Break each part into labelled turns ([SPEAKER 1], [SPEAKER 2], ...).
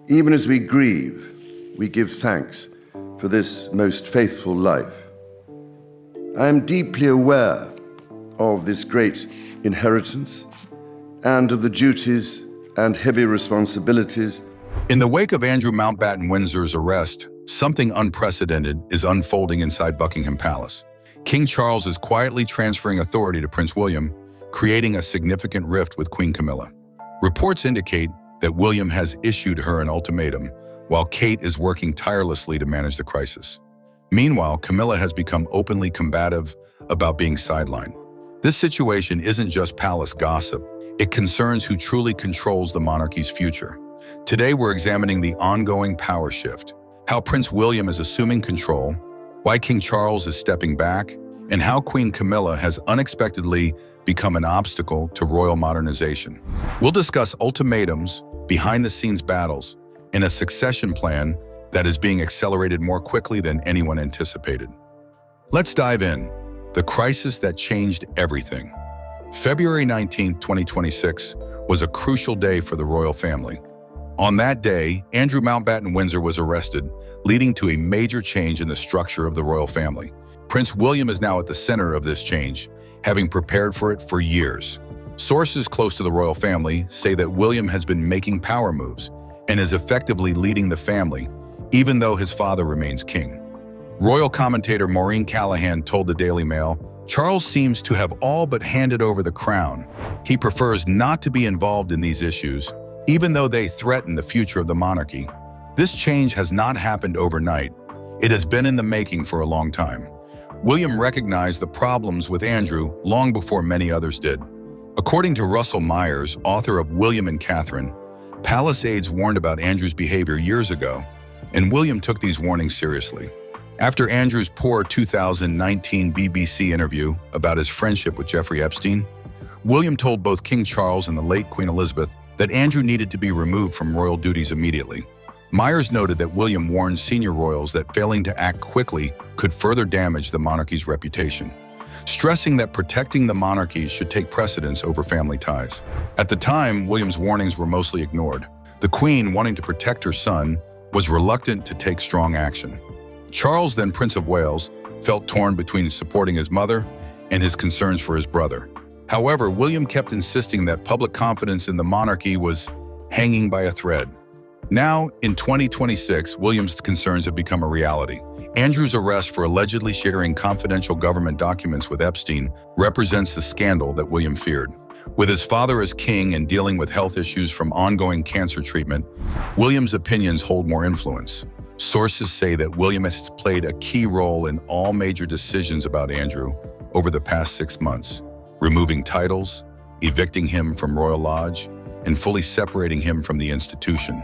[SPEAKER 1] Even as we grieve, we give thanks for this most faithful life. I am deeply aware of this great inheritance and of the duties and heavy responsibilities.
[SPEAKER 2] In the wake of Andrew Mountbatten-Windsor's arrest, something unprecedented is unfolding inside Buckingham Palace. King Charles is quietly transferring authority to Prince William, creating a significant rift with Queen Camilla. Reports indicate that William has issued her an ultimatum, while Kate is working tirelessly to manage the crisis. Meanwhile, Camilla has become openly combative about being sidelined. This situation isn't just palace gossip, it concerns who truly controls the monarchy's future. Today we're examining the ongoing power shift, how Prince William is assuming control, why King Charles is stepping back, and how Queen Camilla has unexpectedly become an obstacle to royal modernization. We'll discuss ultimatums, behind-the-scenes battles, and a succession plan that is being accelerated more quickly than anyone anticipated. Let's dive in. The crisis that changed everything. February 19, 2026 was a crucial day for the royal family. On that day, Andrew Mountbatten-Windsor was arrested, leading to a major change in the structure of the royal family. Prince William is now at the center of this change, having prepared for it for years. Sources close to the royal family say that William has been making power moves and is effectively leading the family, even though his father remains king. Royal commentator Maureen Callahan told the Daily Mail, "Charles seems to have all but handed over the crown. He prefers not to be involved in these issues, even though they threaten the future of the monarchy." This change has not happened overnight. It has been in the making for a long time. William recognized the problems with Andrew long before many others did. According to Russell Myers, author of William and Catherine, palace aides warned about Andrew's behavior years ago, and William took these warnings seriously. After Andrew's poor 2019 BBC interview about his friendship with Jeffrey Epstein, William told both King Charles and the late Queen Elizabeth that Andrew needed to be removed from royal duties immediately. Myers noted that William warned senior royals that failing to act quickly could further damage the monarchy's reputation, stressing that protecting the monarchy should take precedence over family ties. At the time, William's warnings were mostly ignored. The Queen, wanting to protect her son, was reluctant to take strong action. Charles, then Prince of Wales, felt torn between supporting his mother and his concerns for his brother. However, William kept insisting that public confidence in the monarchy was hanging by a thread. Now, in 2026, William's concerns have become a reality. Andrew's arrest for allegedly sharing confidential government documents with Epstein represents the scandal that William feared. With his father as king and dealing with health issues from ongoing cancer treatment, William's opinions hold more influence. Sources say that William has played a key role in all major decisions about Andrew over the past 6 months, removing titles, evicting him from Royal Lodge, and fully separating him from the institution.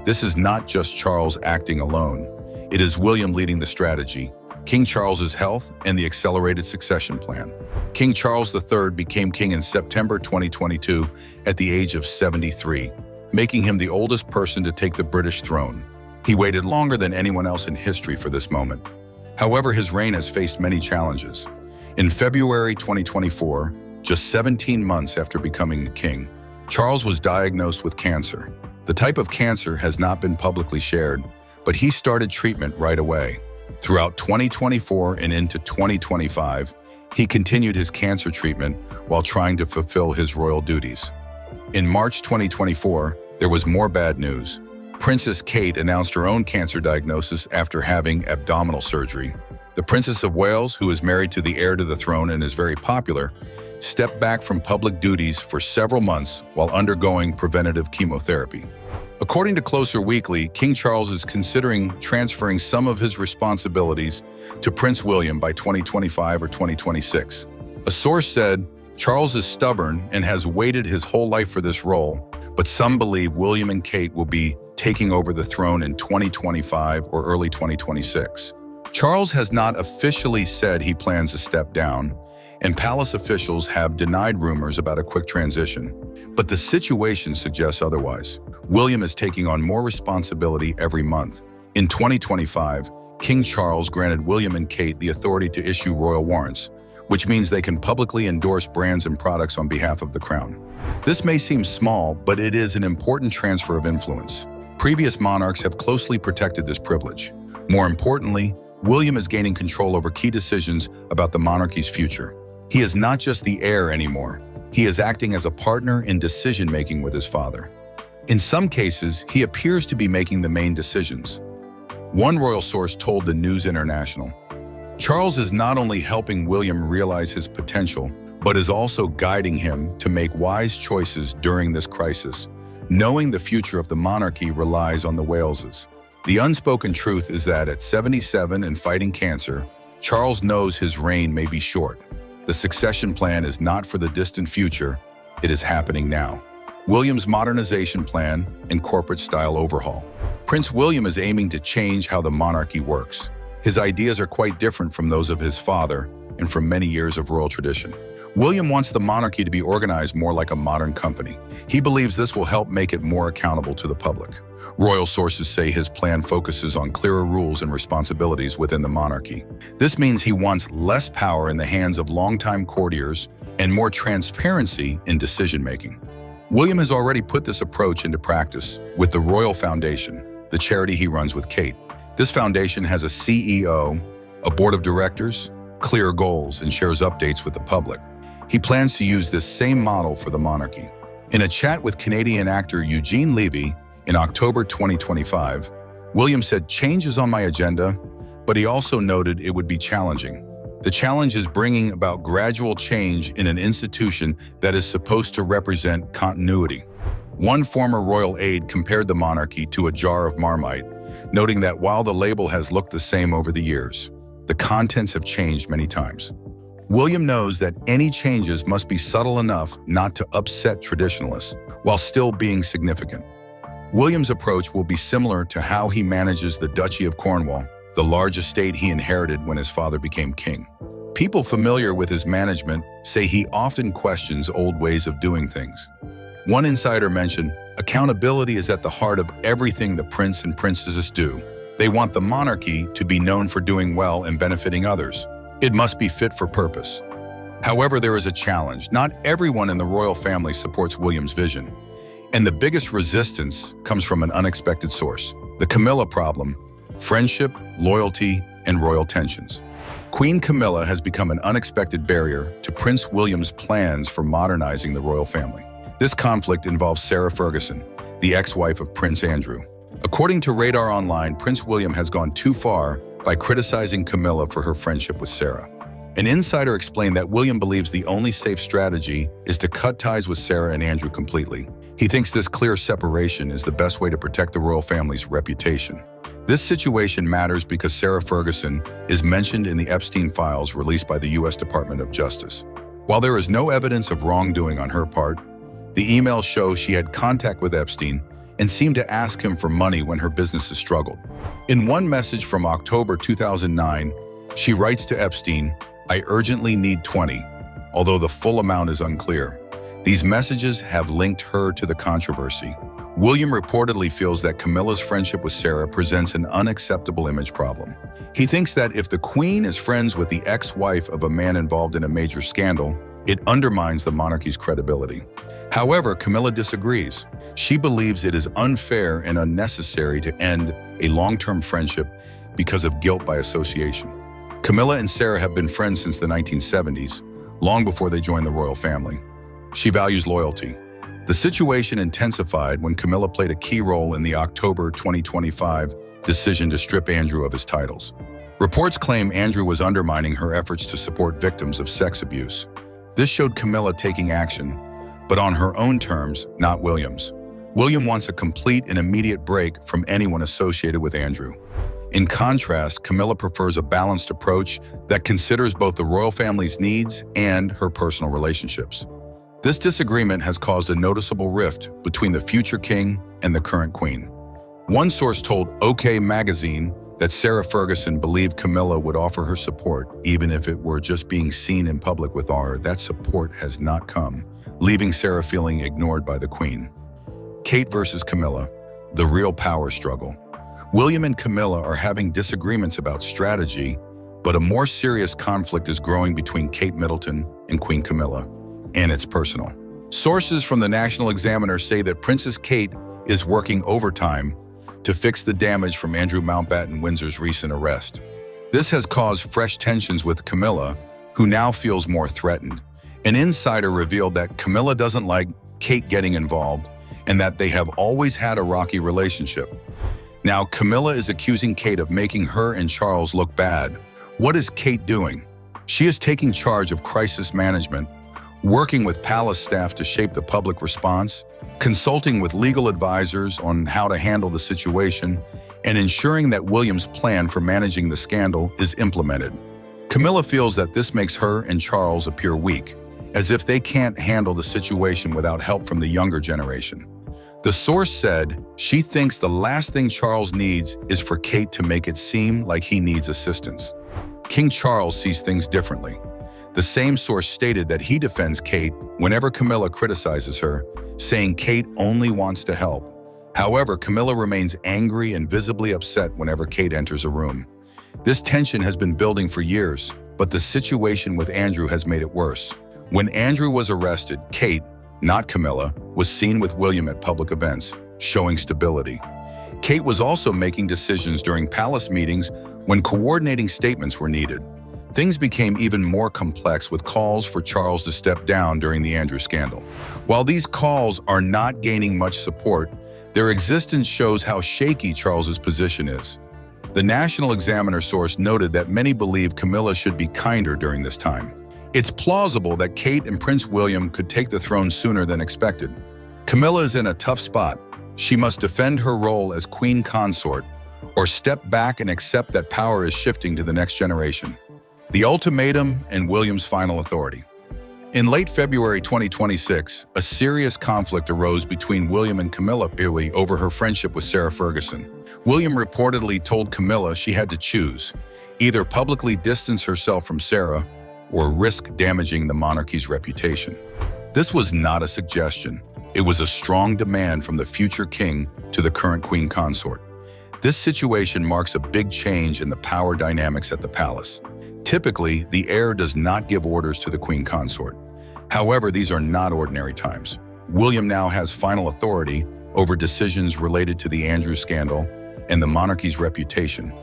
[SPEAKER 2] This is not just Charles acting alone. It is William leading the strategy, King Charles's health, and the accelerated succession plan. King Charles III became king in September 2022 at the age of 73, making him the oldest person to take the British throne. He waited longer than anyone else in history for this moment. However, his reign has faced many challenges. In February 2024, just 17 months after becoming the king, Charles was diagnosed with cancer. The type of cancer has not been publicly shared, but he started treatment right away. Throughout 2024 and into 2025, he continued his cancer treatment while trying to fulfill his royal duties. In March 2024, there was more bad news. Princess Kate announced her own cancer diagnosis after having abdominal surgery. The Princess of Wales, who is married to the heir to the throne and is very popular, stepped back from public duties for several months while undergoing preventative chemotherapy. According to Closer Weekly, King Charles is considering transferring some of his responsibilities to Prince William by 2025 or 2026. A source said, "Charles is stubborn and has waited his whole life for this role, but some believe William and Kate will be taking over the throne in 2025 or early 2026. Charles has not officially said he plans to step down, and palace officials have denied rumors about a quick transition. But the situation suggests otherwise. William is taking on more responsibility every month. In 2025, King Charles granted William and Kate the authority to issue royal warrants, which means they can publicly endorse brands and products on behalf of the crown. This may seem small, but it is an important transfer of influence. Previous monarchs have closely protected this privilege. More importantly, William is gaining control over key decisions about the monarchy's future. He is not just the heir anymore. He is acting as a partner in decision-making with his father. In some cases, he appears to be making the main decisions. One royal source told the News International, "Charles is not only helping William realize his potential, but is also guiding him to make wise choices during this crisis, knowing the future of the monarchy relies on the Waleses." The unspoken truth is that at 77 and fighting cancer, Charles knows his reign may be short. The succession plan is not for the distant future, it is happening now. William's modernization plan and corporate-style overhaul. Prince William is aiming to change how the monarchy works. His ideas are quite different from those of his father and from many years of royal tradition. William wants the monarchy to be organized more like a modern company. He believes this will help make it more accountable to the public. Royal sources say his plan focuses on clearer rules and responsibilities within the monarchy. This means he wants less power in the hands of longtime courtiers and more transparency in decision-making. William has already put this approach into practice with the Royal Foundation, the charity he runs with Kate. This foundation has a CEO, a board of directors, clear goals, and shares updates with the public. He plans to use this same model for the monarchy. In a chat with Canadian actor Eugene Levy in October 2025, William said, "Change is on my agenda," but he also noted it would be challenging. The challenge is bringing about gradual change in an institution that is supposed to represent continuity. One former royal aide compared the monarchy to a jar of Marmite, noting that while the label has looked the same over the years, the contents have changed many times. William knows that any changes must be subtle enough not to upset traditionalists, while still being significant. William's approach will be similar to how he manages the Duchy of Cornwall, the large estate he inherited when his father became king. People familiar with his management say he often questions old ways of doing things. One insider mentioned, "Accountability is at the heart of everything the prince and princesses do. They want the monarchy to be known for doing well and benefiting others. It must be fit for purpose." However, there is a challenge. Not everyone in the royal family supports William's vision. And the biggest resistance comes from an unexpected source: the Camilla problem, friendship, loyalty, and royal tensions. Queen Camilla has become an unexpected barrier to Prince William's plans for modernizing the royal family. This conflict involves Sarah Ferguson, the ex-wife of Prince Andrew. According to Radar Online, Prince William has gone too far by criticizing Camilla for her friendship with Sarah. An insider explained that William believes the only safe strategy is to cut ties with Sarah and Andrew completely. He thinks this clear separation is the best way to protect the royal family's reputation. This situation matters because Sarah Ferguson is mentioned in the Epstein files released by the U.S. Department of Justice. While there is no evidence of wrongdoing on her part, the emails show she had contact with Epstein and seemed to ask him for money when her businesses struggled. In one message from October 2009, she writes to Epstein, "I urgently need 20, although the full amount is unclear." These messages have linked her to the controversy. William reportedly feels that Camilla's friendship with Sarah presents an unacceptable image problem. He thinks that if the Queen is friends with the ex-wife of a man involved in a major scandal, it undermines the monarchy's credibility. However, Camilla disagrees. She believes it is unfair and unnecessary to end a long-term friendship because of guilt by association. Camilla and Sarah have been friends since the 1970s, long before they joined the royal family. She values loyalty. The situation intensified when Camilla played a key role in the October 2025 decision to strip Andrew of his titles. Reports claim Andrew was undermining her efforts to support victims of sex abuse. This showed Camilla taking action, but on her own terms, not William's. William wants a complete and immediate break from anyone associated with Andrew. In contrast, Camilla prefers a balanced approach that considers both the royal family's needs and her personal relationships. This disagreement has caused a noticeable rift between the future king and the current queen. One source told OK Magazine that Sarah Ferguson believed Camilla would offer her support, even if it were just being seen in public with her. That support has not come, leaving Sarah feeling ignored by the queen. Kate versus Camilla, the real power struggle. William and Camilla are having disagreements about strategy, but a more serious conflict is growing between Kate Middleton and Queen Camilla, and it's personal. Sources from the National Examiner say that Princess Kate is working overtime to fix the damage from Andrew Mountbatten-Windsor's recent arrest. This has caused fresh tensions with Camilla, who now feels more threatened. An insider revealed that Camilla doesn't like Kate getting involved and that they have always had a rocky relationship. Now, Camilla is accusing Kate of making her and Charles look bad. What is Kate doing? She is taking charge of crisis management, working with palace staff to shape the public response, consulting with legal advisors on how to handle the situation, and ensuring that William's plan for managing the scandal is implemented. Camilla feels that this makes her and Charles appear weak, as if they can't handle the situation without help from the younger generation. The source said she thinks the last thing Charles needs is for Kate to make it seem like he needs assistance. King Charles sees things differently. The same source stated that he defends Kate whenever Camilla criticizes her, saying Kate only wants to help. However, Camilla remains angry and visibly upset whenever Kate enters a room. This tension has been building for years, but the situation with Andrew has made it worse. When Andrew was arrested, Kate, not Camilla, was seen with William at public events, showing stability. Kate was also making decisions during palace meetings when coordinating statements were needed. Things became even more complex with calls for Charles to step down during the Andrew scandal. While these calls are not gaining much support, their existence shows how shaky Charles's position is. The National Examiner source noted that many believe Camilla should be kinder during this time. It's plausible that Kate and Prince William could take the throne sooner than expected. Camilla is in a tough spot. She must defend her role as queen consort or step back and accept that power is shifting to the next generation. The Ultimatum and William's final authority. In late February 2026, a serious conflict arose between William and Camilla over her friendship with Sarah Ferguson. William reportedly told Camilla she had to choose, either publicly distance herself from Sarah or risk damaging the monarchy's reputation. This was not a suggestion. It was a strong demand from the future king to the current queen consort. This situation marks a big change in the power dynamics at the palace. Typically, the heir does not give orders to the queen consort. However, these are not ordinary times. William now has final authority over decisions related to the Andrew scandal and the monarchy's reputation,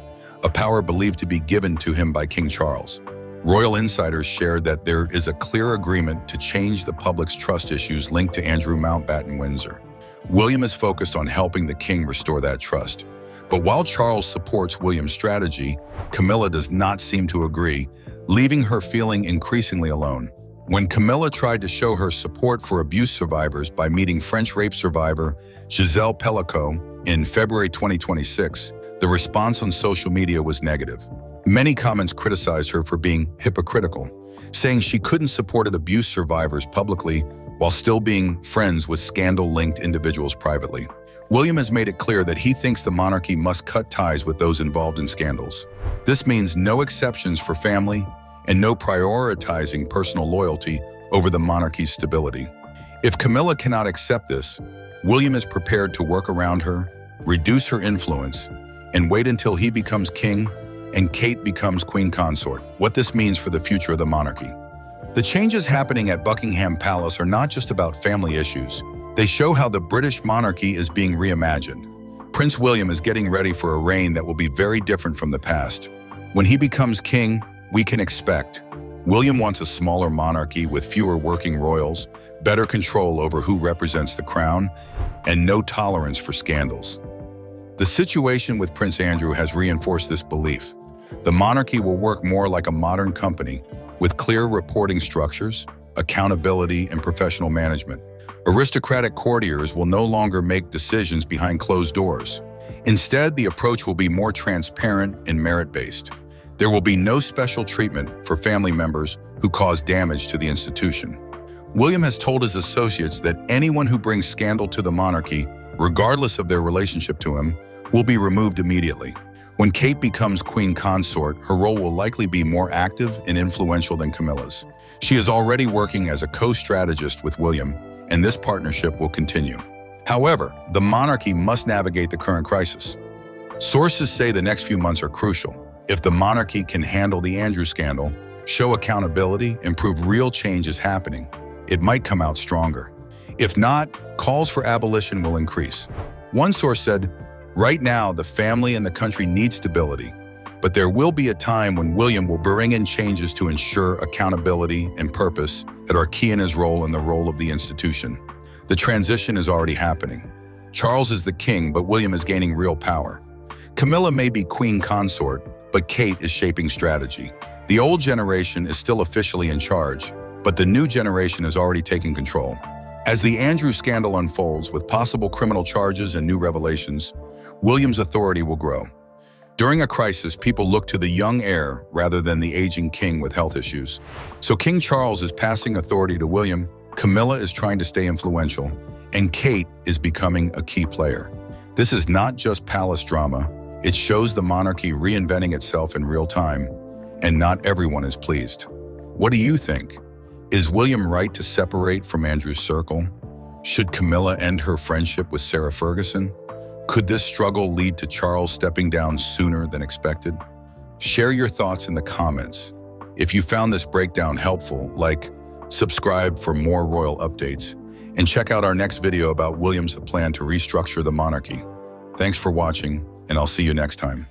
[SPEAKER 2] a power believed to be given to him by King Charles. Royal insiders shared that there is a clear agreement to change the public's trust issues linked to Andrew Mountbatten-Windsor. William is focused on helping the king restore that trust. But while Charles supports William's strategy, Camilla does not seem to agree, leaving her feeling increasingly alone. When Camilla tried to show her support for abuse survivors by meeting French rape survivor Giselle Pellicot in February 2026, the response on social media was negative. Many comments criticized her for being hypocritical, saying she couldn't support abuse survivors publicly while still being friends with scandal-linked individuals privately. William has made it clear that he thinks the monarchy must cut ties with those involved in scandals. This means no exceptions for family and no prioritizing personal loyalty over the monarchy's stability. If Camilla cannot accept this, William is prepared to work around her, reduce her influence, and wait until he becomes king and Kate becomes queen consort. What this means for the future of the monarchy. The changes happening at Buckingham Palace are not just about family issues. They show how the British monarchy is being reimagined. Prince William is getting ready for a reign that will be very different from the past. When he becomes king, we can expect. William wants a smaller monarchy with fewer working royals, better control over who represents the crown, and no tolerance for scandals. The situation with Prince Andrew has reinforced this belief. The monarchy will work more like a modern company, with clear reporting structures, accountability, and professional management. Aristocratic courtiers will no longer make decisions behind closed doors. Instead, the approach will be more transparent and merit-based. There will be no special treatment for family members who cause damage to the institution. William has told his associates that anyone who brings scandal to the monarchy, regardless of their relationship to him, will be removed immediately. When Kate becomes queen consort, her role will likely be more active and influential than Camilla's. She is already working as a co-strategist with William, and this partnership will continue. However, the monarchy must navigate the current crisis. Sources say the next few months are crucial. If the monarchy can handle the Andrew scandal, show accountability, and prove real change is happening, it might come out stronger. If not, calls for abolition will increase. One source said, Right now, the family and the country need stability, but there will be a time when William will bring in changes to ensure accountability and purpose that are key in his role and the role of the institution. The transition is already happening. Charles is the king, but William is gaining real power. Camilla may be queen consort, but Kate is shaping strategy. The old generation is still officially in charge, but the new generation is already taking control. As the Andrew scandal unfolds with possible criminal charges and new revelations, William's authority will grow. During a crisis, people look to the young heir rather than the aging king with health issues. So King Charles is passing authority to William, Camilla is trying to stay influential, and Kate is becoming a key player. This is not just palace drama, it shows the monarchy reinventing itself in real time, and not everyone is pleased. What do you think? Is William right to separate from Andrew's circle? Should Camilla end her friendship with Sarah Ferguson? Could this struggle lead to Charles stepping down sooner than expected? Share your thoughts in the comments. If you found this breakdown helpful, subscribe for more royal updates, and check out our next video about William's plan to restructure the monarchy. Thanks for watching, and I'll see you next time.